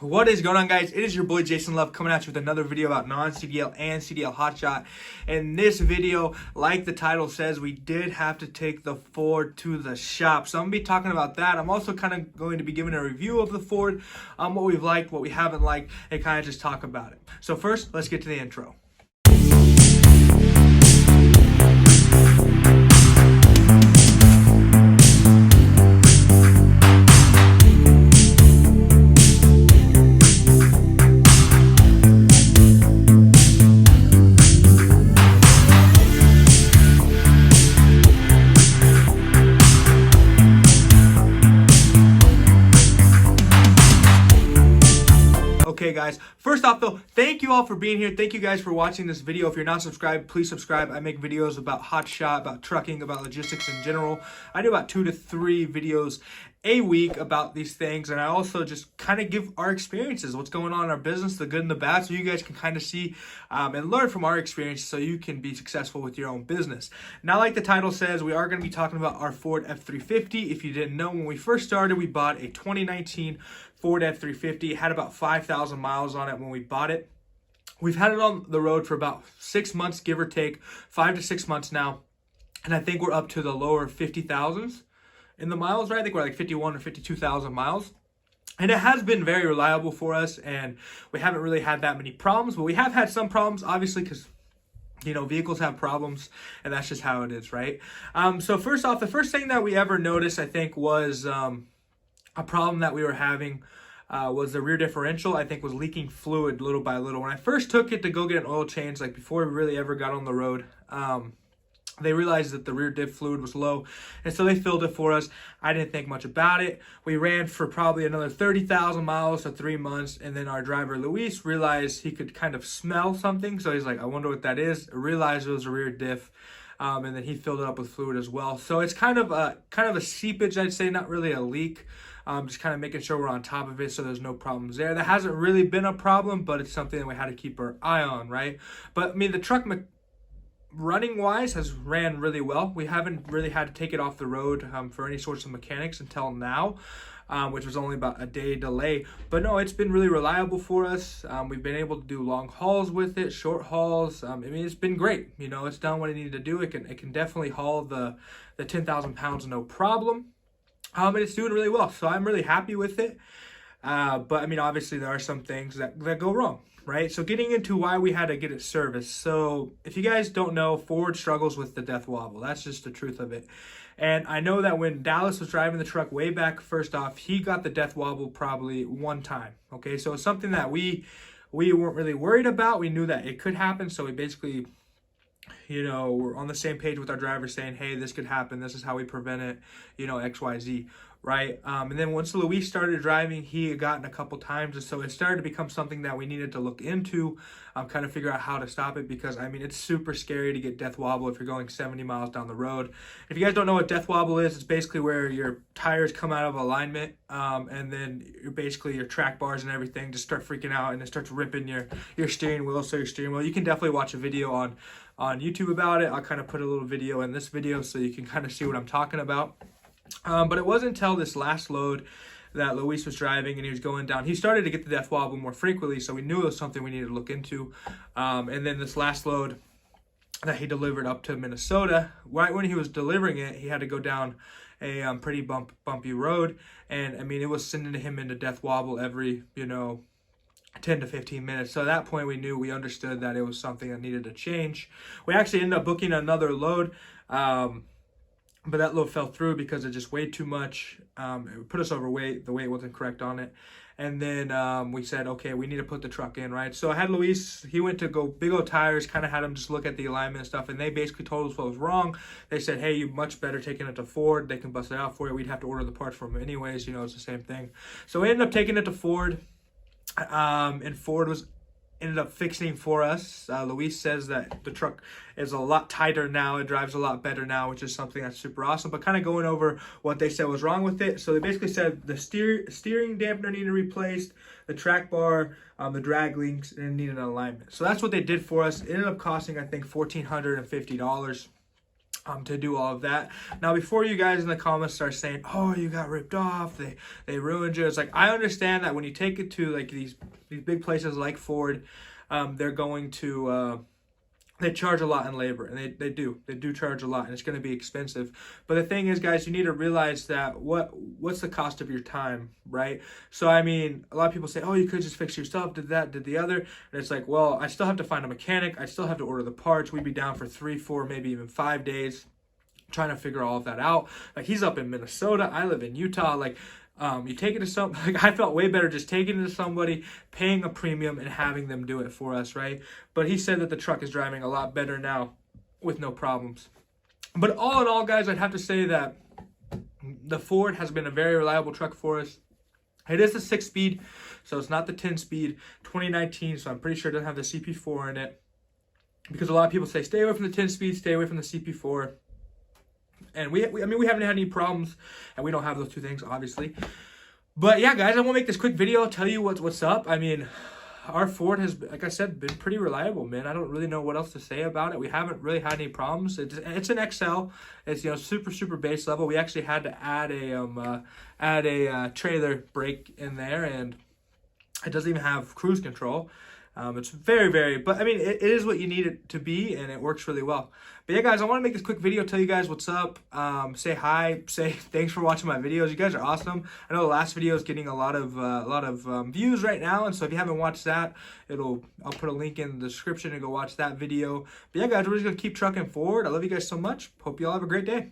What is going on, guys? It is your boy Jason Love coming at you with another video about non-CDL and CDL Hotshot. In this video, like the title says, we did have to take the Ford to the shop. So I'm going to be talking about that. I'm also kind of going to be giving a review of the Ford, what we've liked, what we haven't liked, and kind of just talk about it. So first, let's get to the intro. Okay, guys, first off though, thank you all for being here. Thank you guys for watching this video. If you're not subscribed, please subscribe. I make videos about Hotshot, about trucking, about logistics in general. I do about 2 to 3 videos a week about these things, and I also just kind of give our experiences, what's going on in our business, the good and the bad, so you guys can kind of see and learn from our experiences so you can be successful with your own business. Now, like the title says, we are going to be talking about our Ford F-350. If you didn't know, when we first started, we bought a 2019 Ford F-350. It had about 5,000 miles on it when we bought it. We've had it on the road for about 6 months, give or take, 5 to 6 months now, and I think we're up to the lower 50,000s in the miles, right? I think we're like 51 or 52,000 miles. And it has been very reliable for us, and we haven't really had that many problems, but we have had some problems, obviously, because, you know, vehicles have problems, and that's just how it is, right? So first off, the first thing that we ever noticed, I think, was a problem that we were having was the rear differential, I think, was leaking fluid little by little. When I first took it to go get an oil change, like before we really ever got on the road, they realized that the rear diff fluid was low, and so they filled it for us. I didn't think much about it. We ran for probably another 30,000 miles for 3 months, and then our driver, Luis, realized he could kind of smell something, so he's like, I wonder what that is. I realized it was a rear diff, and then he filled it up with fluid as well. So it's kind of a seepage, I'd say, not really a leak. Just kind of making sure we're on top of it so there's no problems there. That hasn't really been a problem, but it's something that we had to keep our eye on, right? But, I mean, the truck running wise has ran really well. We haven't really had to take it off the road for any sorts of mechanics until now, which was only about a day delay. But no, it's been really reliable for us. We've been able to do long hauls with it, short hauls. I mean, it's been great. You know, it's done what it needed to do. It can definitely haul the 10,000 pounds no problem. And it's doing really well, so I'm really happy with it. But I mean, obviously there are some things that go wrong, right? So getting into why we had to get it serviced. So if you guys don't know, Ford struggles with the death wobble. That's just the truth of it. And I know that when Dallas was driving the truck way back, first off, he got the death wobble probably one time. Okay, so it's something that we weren't really worried about. We knew that it could happen, so we basically, you know, we're on the same page with our driver saying, hey, this could happen. This is how we prevent it, you know, X, Y, Z, right? And then once Luis started driving, he had gotten a couple times. And so it started to become something that we needed to look into, kind of figure out how to stop it. Because, I mean, it's super scary to get death wobble if you're going 70 miles down the road. If you guys don't know what death wobble is, it's basically where your tires come out of alignment, and then your track bars and everything just start freaking out, and it starts ripping your steering wheel. So your steering wheel, you can definitely watch a video on YouTube about it. I'll kind of put a little video in this video so you can kind of see what I'm talking about. But it wasn't until this last load that Luis was driving and he was going down, he started to get the death wobble more frequently, so we knew it was something we needed to look into. And then this last load that he delivered up to Minnesota, right when he was delivering it, he had to go down a pretty bumpy road, and I mean, it was sending him into death wobble every, you know, 10 to 15 minutes. So at that point, we understood that it was something that needed to change. We actually ended up booking another load, but that load fell through because it just weighed too much. It put us overweight. The weight wasn't correct on it. And then we said, okay, we need to put the truck in, right? So I had Luis, he went to go Big O Tires, kind of had him just look at the alignment and stuff, and they basically told us what was wrong. They said, hey, you much better taking it to Ford. They can bust it out for you. We'd have to order the parts from them anyways. You know, it's the same thing. So we ended up taking it to Ford. And Ford ended up fixing for us. Luis says that the truck is a lot tighter now. It drives a lot better now, which is something that's super awesome. But kind of going over what they said was wrong with it. So they basically said the steering dampener needed replaced, the track bar, the drag links, and needed an alignment. So that's what they did for us. It ended up costing, I think, $1,450. to do all of that. Now, before you guys in the comments start saying, "Oh, you got ripped off, they ruined you," it's like, I understand that when you take it to like these big places like Ford, they're going to they charge a lot in labor, and they do charge a lot, and it's going to be expensive. But the thing is, guys, you need to realize that what's the cost of your time, right? So I mean, a lot of people say, "Oh, you could just fix yourself, did that, did the other," and it's like, well, I still have to find a mechanic, I still have to order the parts. We'd be down for 3, 4, maybe even 5 days trying to figure all of that out. Like, he's up in Minnesota, I live in Utah. Like, you take it to some, like, I felt way better just taking it to somebody, paying a premium, and having them do it for us, right? But he said that the truck is driving a lot better now with no problems. But all in all, guys, I'd have to say that the Ford has been a very reliable truck for us. It is a 6-speed, so it's not the 10-speed, 2019, so I'm pretty sure it doesn't have the CP4 in it. Because a lot of people say, stay away from the 10-speed, stay away from the CP4. And I mean, we haven't had any problems, and we don't have those two things, obviously. But yeah, guys, I want to make this quick video, tell you what's up. I mean, our Ford has, like I said, been pretty reliable, man. I don't really know what else to say about it. We haven't really had any problems. It's an XL. It's, you know, super base level. We actually had to add a trailer brake in there, and it doesn't even have cruise control. It's very, but I mean, it is what you need it to be, and it works really well. But yeah, guys, I want to make this quick video, tell you guys what's up, say hi, say thanks for watching my videos. You guys are awesome. I know the last video is getting a lot of views right now, and so if you haven't watched that, I'll put a link in the description to go watch that video. But yeah, guys, we're just gonna keep trucking forward. I love you guys so much. Hope you all have a great day.